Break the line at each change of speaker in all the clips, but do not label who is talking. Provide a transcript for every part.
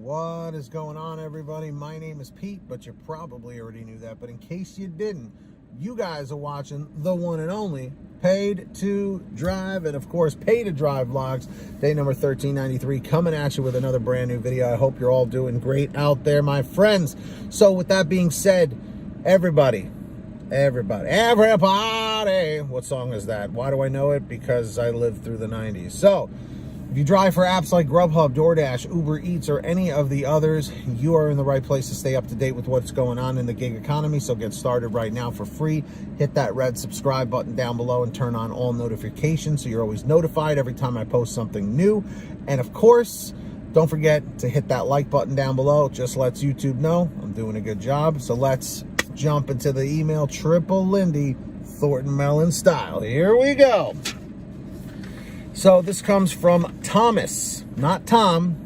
What is going on, everybody? My name is Pete, but you probably already knew that. But in case you didn't, you guys are watching the one and only Paid to Drive, and of course, Pay to Drive vlogs. Day number 1393, coming at you with another brand new video. I hope you're all doing great out there, my friends. So with that being said, everybody, what song is that? Why do I know it? Because I lived through the 90s. So if you drive for apps like Grubhub, Doordash, Uber Eats, or any of the others, you are in the right place to stay up to date with what's going on in the gig economy. So get started right now for free. Hit that red subscribe button down below and turn on all notifications so you're always notified every time I post something new. And of course, don't forget to hit that like button down below. It just lets YouTube know I'm doing a good job. So let's jump into the email. Triple Lindy, Thornton Melon style. Here we go. So this comes from Thomas, not Tom,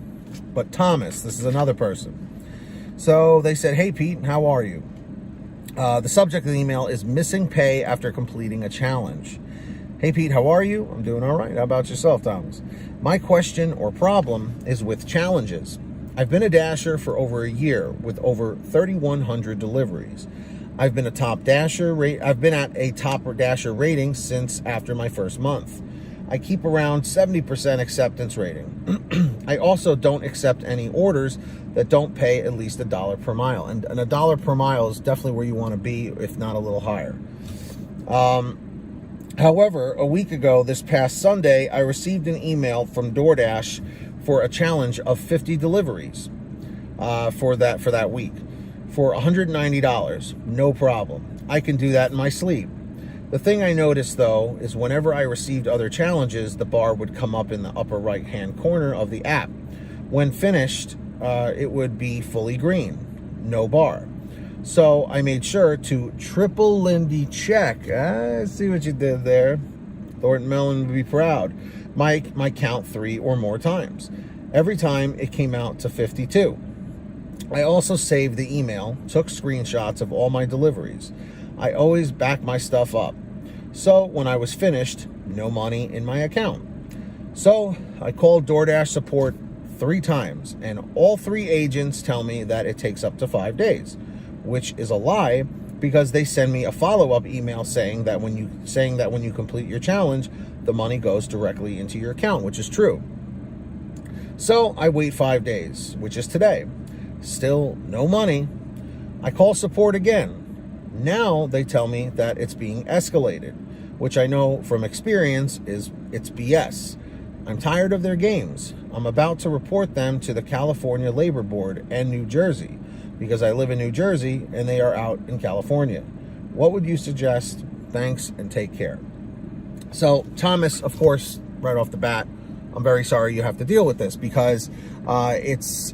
but Thomas. This is another person. So they said, "Hey Pete, how are you?" The subject of the email is missing pay after completing a challenge. "Hey Pete, how are you?" "I'm doing all right. How about yourself, Thomas?" "My question or problem is with challenges. I've been a dasher for over a year with over 3,100 deliveries. I've been at a top dasher rating since after my first month. I keep around 70% acceptance rating. I also don't accept any orders that don't pay at least $1 per mile. And $1 per mile is definitely where you want to be, if not a little higher. However, a week ago, this past Sunday, I received an email from Doordash for a challenge of 50 deliveries for that week for $190. No problem. I can do that in my sleep. The thing I noticed, though, is whenever I received other challenges, the bar would come up in the upper right-hand corner of the app. When finished, it would be fully green, no bar. So I made sure to triple Lindy check. I see what you did there. Thornton Melon would be proud. My count 3 or more times. Every time it came out to 52. I also saved the email, took screenshots of all my deliveries. I always back my stuff up. So when I was finished, no money in my account. So I called DoorDash support 3 times, and all 3 agents tell me that it takes up to 5 days, which is a lie because they send me a follow-up email saying that when you complete your challenge, the money goes directly into your account, which is true. So I wait 5 days, which is today. Still no money. I call support again. Now they tell me that it's being escalated, which I know from experience it's BS. I'm tired of their games. I'm about to report them to the California Labor Board and New Jersey because I live in New Jersey and they are out in California. What would you suggest? Thanks and take care." So Thomas, of course, right off the bat, I'm very sorry you have to deal with this because it's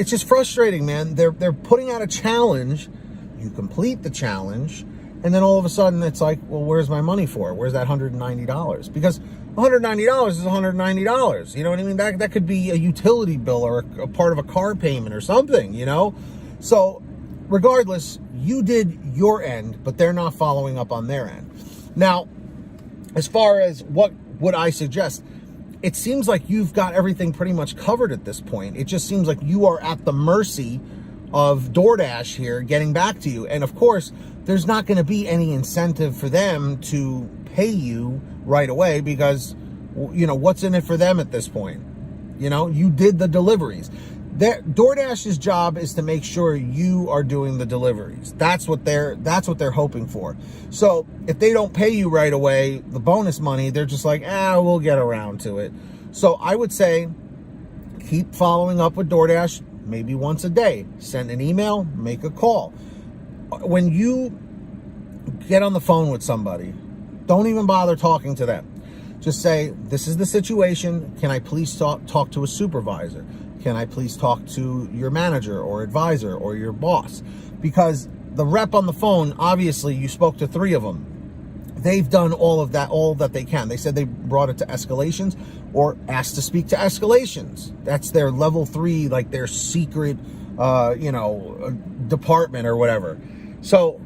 just frustrating, man. They're putting out a challenge. You complete the challenge, and then all of a sudden it's like, well, where's my money for? Where's that $190? Because $190 is $190. You know what I mean? That could be a utility bill or a part of a car payment or something, you know? So regardless, you did your end, but they're not following up on their end. Now, as far as what would I suggest, it seems like you've got everything pretty much covered at this point. It just seems like you are at the mercy of DoorDash here getting back to you. And of course, there's not going to be any incentive for them to pay you right away because, you know, what's in it for them at this point? You know, you did the deliveries. DoorDash's job is to make sure you are doing the deliveries. That's what they're hoping for. So if they don't pay you right away, the bonus money, they're just like, we'll get around to it. So I would say keep following up with DoorDash. Maybe once a day, send an email, make a call. When you get on the phone with somebody, don't even bother talking to them. Just say, this is the situation. Can I please talk to a supervisor? Can I please talk to your manager or advisor or your boss? Because the rep on the phone, obviously you spoke to 3 of them. They've done all that they can. They said they brought it to escalations or asked to speak to escalations. That's their level 3, like their secret, department or whatever. So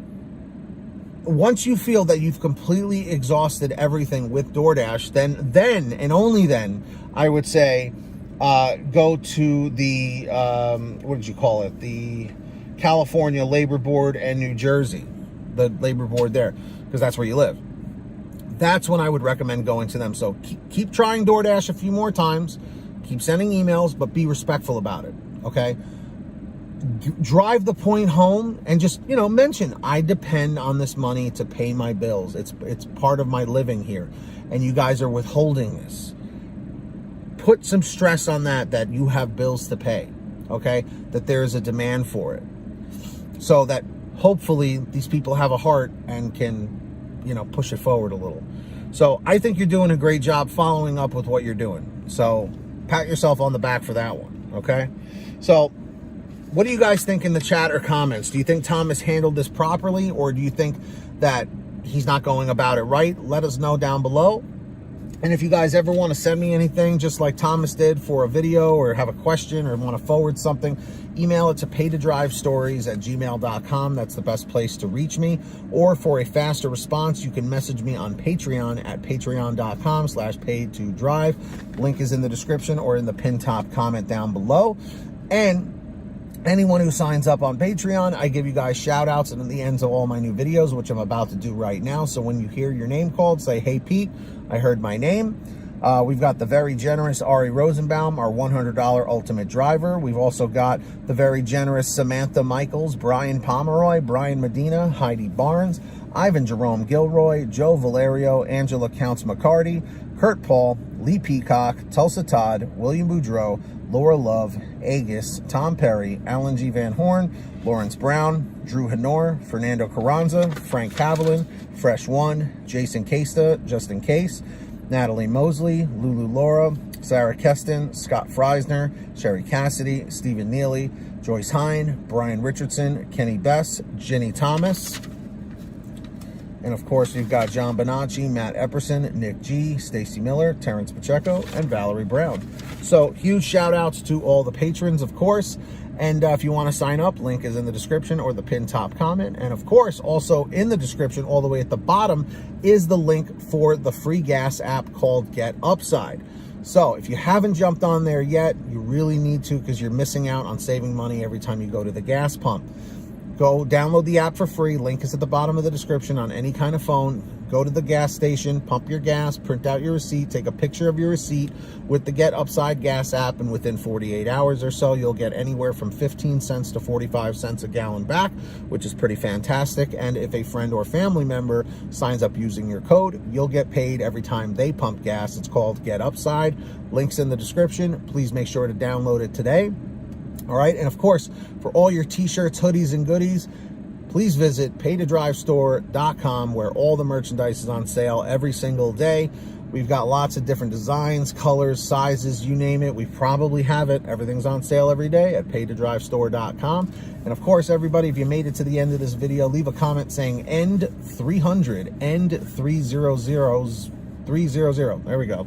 once you feel that you've completely exhausted everything with DoorDash, then and only then, I would say go to the, what did you call it? The California Labor Board and New Jersey, the Labor Board there, because that's where you live. That's when I would recommend going to them. So keep trying DoorDash a few more times. Keep sending emails, but be respectful about it, okay? Drive the point home and just, mention, I depend on this money to pay my bills. It's part of my living here, and you guys are withholding this. Put some stress on that you have bills to pay, okay? That there is a demand for it. So that hopefully these people have a heart and can, push it forward a little. So I think you're doing a great job following up with what you're doing. So pat yourself on the back for that one, okay? So what do you guys think in the chat or comments? Do you think Thomas handled this properly, or do you think that he's not going about it right? Let us know down below. And if you guys ever want to send me anything, just like Thomas did for a video, or have a question, or want to forward something, email it to paytodrivestories@gmail.com. That's the best place to reach me. Or for a faster response, you can message me on Patreon at patreon.com/paytodrive. Link is in the description or in the pinned top comment down below. And anyone who signs up on Patreon, I give you guys shout outs and at the ends of all my new videos, which I'm about to do right now. So when you hear your name called, say, hey, Pete, I heard my name. We've got the very generous Ari Rosenbaum, our $100 ultimate driver. We've also got the very generous Samantha Mikles, Brian Pomeroy, Brian Medina, Heidi Barnes, Ivan Jerome Gilroy, Joe Valerio, Angela Counts McCarty, Kurt Paul, Lee Peacock, Tulsa Todd, William Boudreau, Laura Love, Agus, Tom Perry, Alan G. Van Horn, Lawrence Brown, Drew Hanor, Fernando Carranza, Frank Haviland, Fresh One, Jason Casta, Justin Case, Natalie Mosley, Lulu Laura, Sarah Keston, Scott Freisner, Sherry Cassidy, Stephen Neely, Joyce Hine, Brian Richardson, Kenny Bess, Jenny Thomas. And of course, we've got John Bonacci, Matt Epperson, Nick G, Stacy Miller, Terrence Pacheco, and Valerie Brown. So huge shout outs to all the patrons, of course. And if you want to sign up, link is in the description or the pinned top comment. And of course, also in the description, all the way at the bottom, is the link for the free gas app called Get Upside. So if you haven't jumped on there yet, you really need to, because you're missing out on saving money every time you go to the gas pump. Go download the app for free. Link is at the bottom of the description on any kind of phone. Go to the gas station, pump your gas, print out your receipt, take a picture of your receipt with the Get Upside gas app, and within 48 hours or so, you'll get anywhere from 15 cents to 45 cents a gallon back, which is pretty fantastic. And if a friend or family member signs up using your code, you'll get paid every time they pump gas. It's called Get Upside. Link's in the description. Please make sure to download it today. All right, and of course, for all your t-shirts, hoodies, and goodies, please visit paytodrivestore.com, where all the merchandise is on sale every single day. We've got lots of different designs, colors, sizes, you name it. We probably have it. Everything's on sale every day at paytodrivestore.com. And of course, everybody, if you made it to the end of this video, leave a comment saying end 300, end 300. 300. There we go.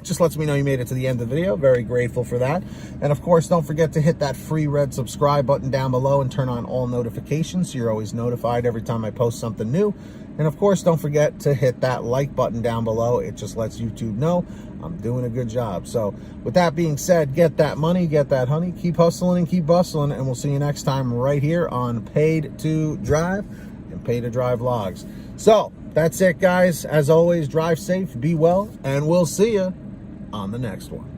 Just lets me know you made it to the end of the video. Very grateful for that. And of course, don't forget to hit that free red subscribe button down below and turn on all notifications so you're always notified every time I post something new. And of course, don't forget to hit that like button down below. It just lets YouTube know I'm doing a good job. So with that being said, get that money, get that honey, keep hustling and keep bustling, and we'll see you next time right here on Paid to Drive and Pay to Drive Vlogs. So that's it, guys. As always, drive safe, be well, and we'll see you on the next one.